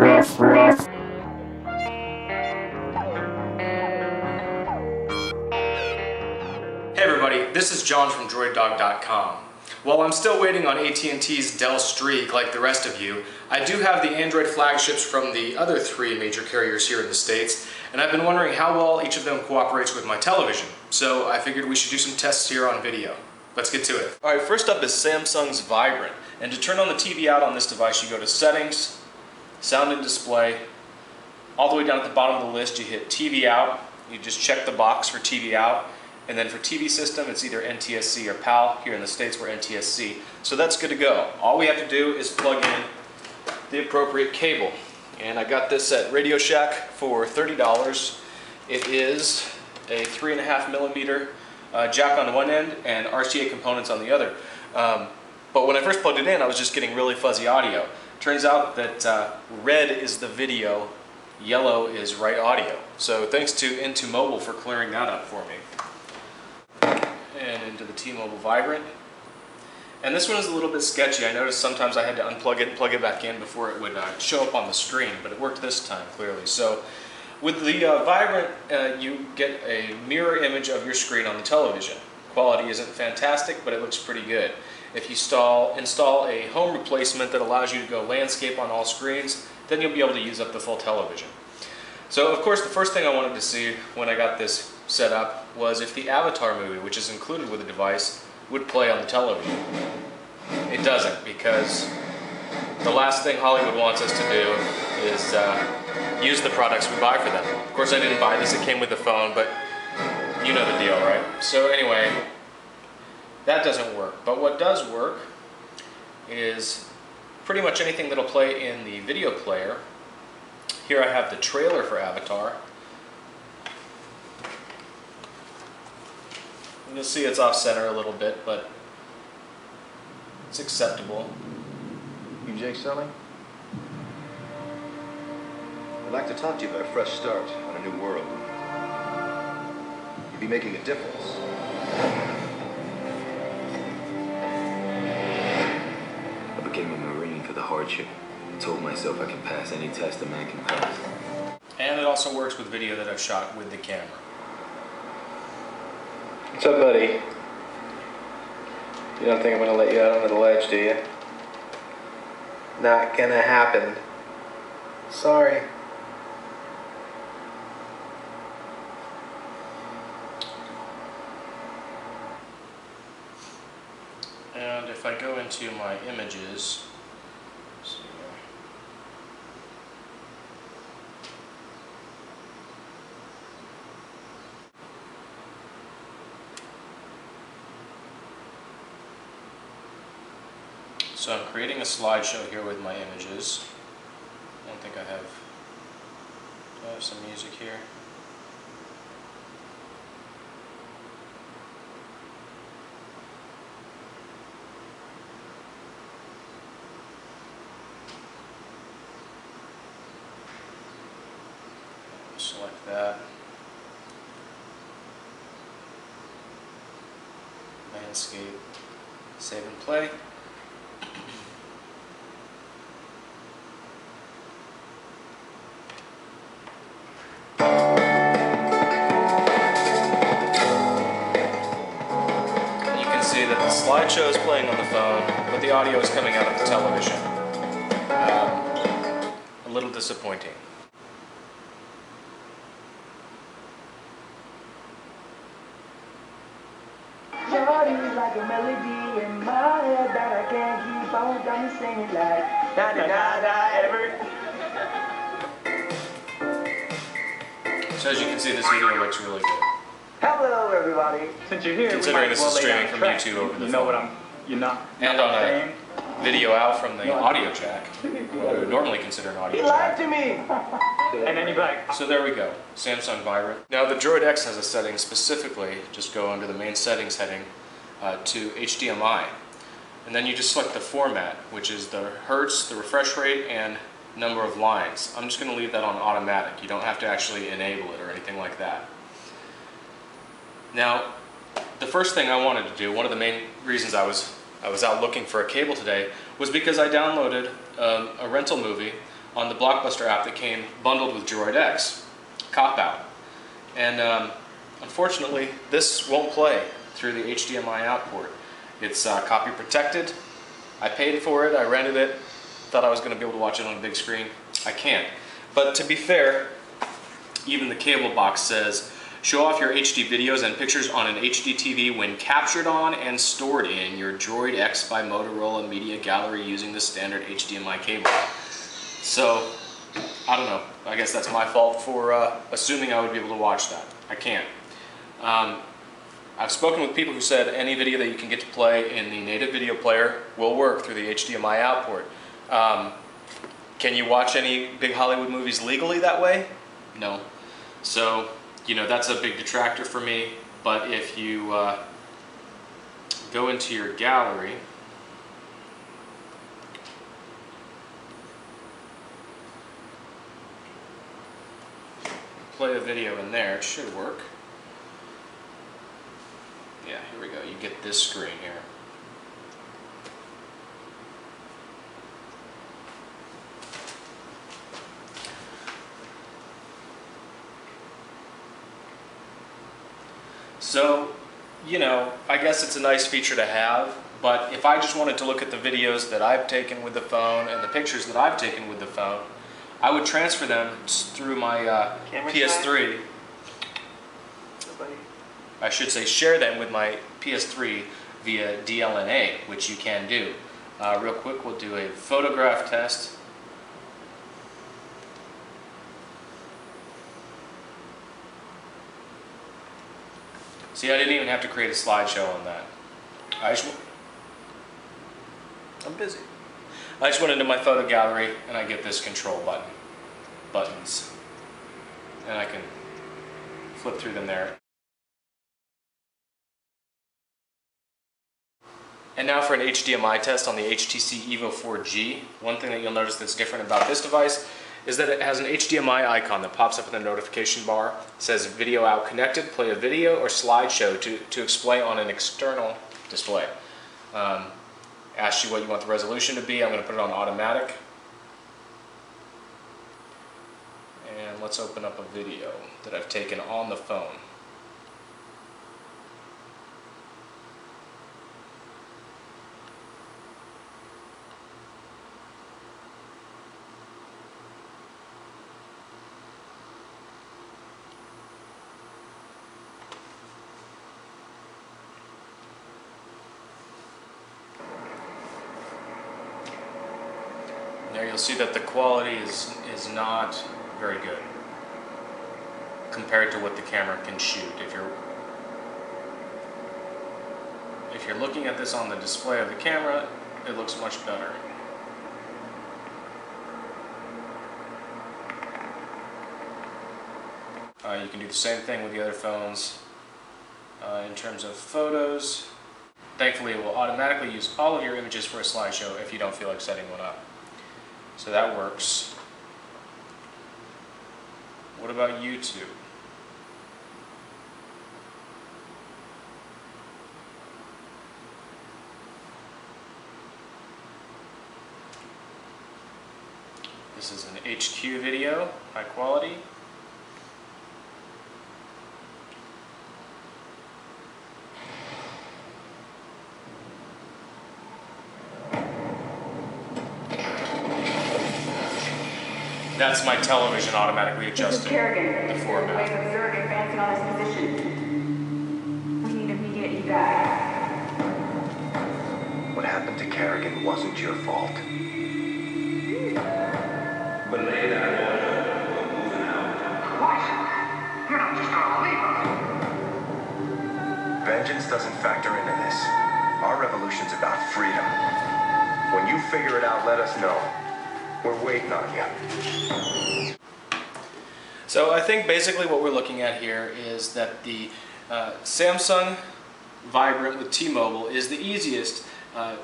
Hey everybody, this is John from DROID.com. While I'm still waiting on AT&T's Dell Streak like the rest of you, I do have the Android flagships from the other three major carriers here in the States, and I've been wondering how well each of them cooperates with my television. So I figured we should do some tests here on video. Let's get to it. Alright, first up is Samsung's Vibrant. And to turn on the TV out on this device, you go to Settings, Sound and Display. All the way down at the bottom of the list, you hit TV Out. You just check the box for TV Out. And then for TV system, it's either NTSC or PAL. Here in the States, we're NTSC. So that's good to go. All we have to do is plug in the appropriate cable. And I got this at Radio Shack for $30. It is a 3.5mm jack on one end and RCA components on the other. But when I first plugged it in, I was just getting really fuzzy audio. Turns out that red is the video, yellow is right audio. So thanks to Into Mobile for clearing that up for me. And into the T-Mobile Vibrant. And this one is a little bit sketchy. I noticed sometimes I had to unplug it and plug it back in before it would show up on the screen, but it worked this time clearly. So with the Vibrant, you get a mirror image of your screen on the television. Quality isn't fantastic, but it looks pretty good. If you install a home replacement that allows you to go landscape on all screens, then you'll be able to use up the full television. So of course the first thing I wanted to see when I got this set up was if the Avatar movie, which is included with the device, would play on the television. It doesn't, because the last thing Hollywood wants us to do is use the products we buy for them. Of course I didn't buy this, it came with the phone, but you know the deal, right? So anyway, that doesn't work. But what does work is pretty much anything that'll play in the video player. Here I have the trailer for Avatar. And you'll see it's off center a little bit, but it's acceptable. You Jake Sully? I'd like to talk to you about a fresh start on a new world. You'd be making a difference. I became a Marine for the hardship. I told myself I can pass any test a man can pass. And it also works with video that I've shot with the camera. What's up, buddy? You don't think I'm gonna let you out onto the ledge, do you? Not gonna happen. Sorry. And if I go into my images, let's see here. So I'm creating a slideshow here with my images. I don't think I have, do I have some music here? Select that. Landscape. Save and play. Slideshow is playing on the phone, but the audio is coming out of the television. A little disappointing. Shorty's like a melody in my head that I can't keep on, got me singing like da da da da ever. So as you can see, this video looks really good. Hello, everybody. Since you're here, considering this is streaming from YouTube over the phone. And on a video out from the audio jack, what we would normally consider an audio jack. He lied to me. And then you're back. So there we go, Samsung Vibrant. Now the DROID X has a setting specifically, just go under the main settings heading to HDMI. And then you just select the format, which is the hertz, the refresh rate, and number of lines. I'm just going to leave that on automatic. You don't have to actually enable it or anything like that. Now, the first thing I wanted to do, one of the main reasons I was out looking for a cable today, was because I downloaded a rental movie on the Blockbuster app that came bundled with DROID X. Cop out. And unfortunately, this won't play through the HDMI out port. It's copy protected. I paid for it, I rented it, thought I was going to be able to watch it on a big screen. I can't. But to be fair, even the cable box says, show off your HD videos and pictures on an HD TV when captured on and stored in your DROID X by Motorola Media Gallery using the standard HDMI cable. So, I don't know. I guess that's my fault for assuming I would be able to watch that. I can't. I've spoken with people who said any video that you can get to play in the native video player will work through the HDMI out port. Can you watch any big Hollywood movies legally that way? No. So, you know, that's a big detractor for me. But if you go into your gallery, play a video in there, it should work. Yeah, here we go. You get this screen here. So, you know, I guess it's a nice feature to have, but if I just wanted to look at the videos that I've taken with the phone and the pictures that I've taken with the phone, I would transfer them through my PS3. I should say share them with my PS3 via DLNA, which you can do. Real quick, we'll do a photograph test. See, I didn't even have to create a slideshow on that. I'm busy. I just went into my photo gallery and I get this control buttons. And I can flip through them there. And now for an HDMI test on the HTC EVO 4G. One thing that you'll notice that's different about this device is that it has an HDMI icon that pops up in the notification bar. It says video out connected, play a video or slideshow to display on an external display. Asks you what you want the resolution to be. I'm going to put it on automatic. And let's open up a video that I've taken on the phone. There you'll see that the quality is not very good compared to what the camera can shoot. If you're looking at this on the display of the camera, it looks much better. You can do the same thing with the other phones in terms of photos. Thankfully, it will automatically use all of your images for a slideshow if you don't feel like setting one up. So that works. What about YouTube? This is an HQ video, high quality. That's my television automatically adjusting the format. Way of Zerg advancing on his position. We need immediate evac. What happened to Kerrigan wasn't your fault. But lay that order, we're moving out. What? You're not just gonna leave us. Vengeance doesn't factor into this. Our revolution's about freedom. When you figure it out, let us know. We're waiting on you. So I think basically what we're looking at here is that the Samsung Vibrant with T-Mobile is the easiest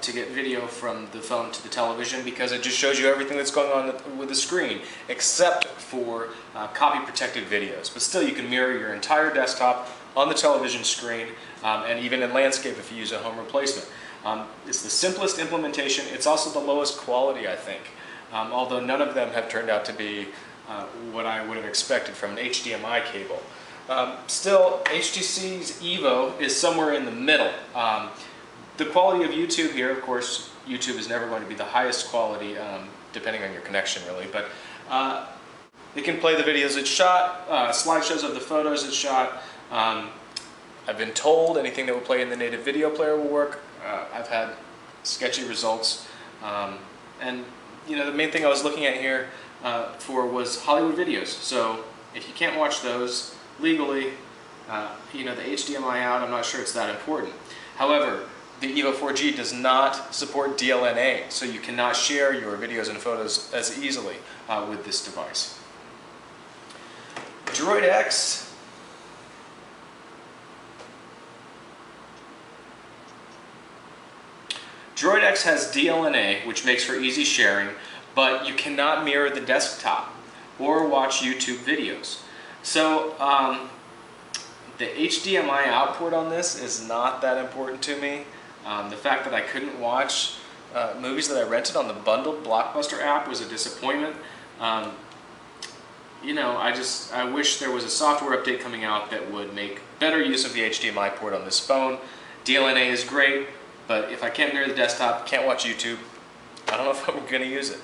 to get video from the phone to the television because it just shows you everything that's going on with the screen except for copy protected videos. But still you can mirror your entire desktop on the television screen and even in landscape if you use a home replacement. It's the simplest implementation. It's also the lowest quality, I think. although none of them have turned out to be what I would have expected from an HDMI cable. Still, HTC's EVO is somewhere in the middle. The quality of YouTube here, of course, YouTube is never going to be the highest quality, depending on your connection really, but it can play the videos it shot, slideshows of the photos it shot. I've been told anything that will play in the native video player will work. I've had sketchy results. And you know, the main thing I was looking at here for was Hollywood videos. So if you can't watch those legally, you know, the HDMI out, I'm not sure it's that important. However, the EVO 4G does not support DLNA, so you cannot share your videos and photos as easily with this device. DROID X. DROID X has DLNA, which makes for easy sharing, but you cannot mirror the desktop or watch YouTube videos. So the HDMI out port on this is not that important to me. The fact that I couldn't watch movies that I rented on the bundled Blockbuster app was a disappointment. You know, I wish there was a software update coming out that would make better use of the HDMI port on this phone. DLNA is great, but if I can't mirror the desktop, can't watch YouTube, I don't know if I'm going to use it.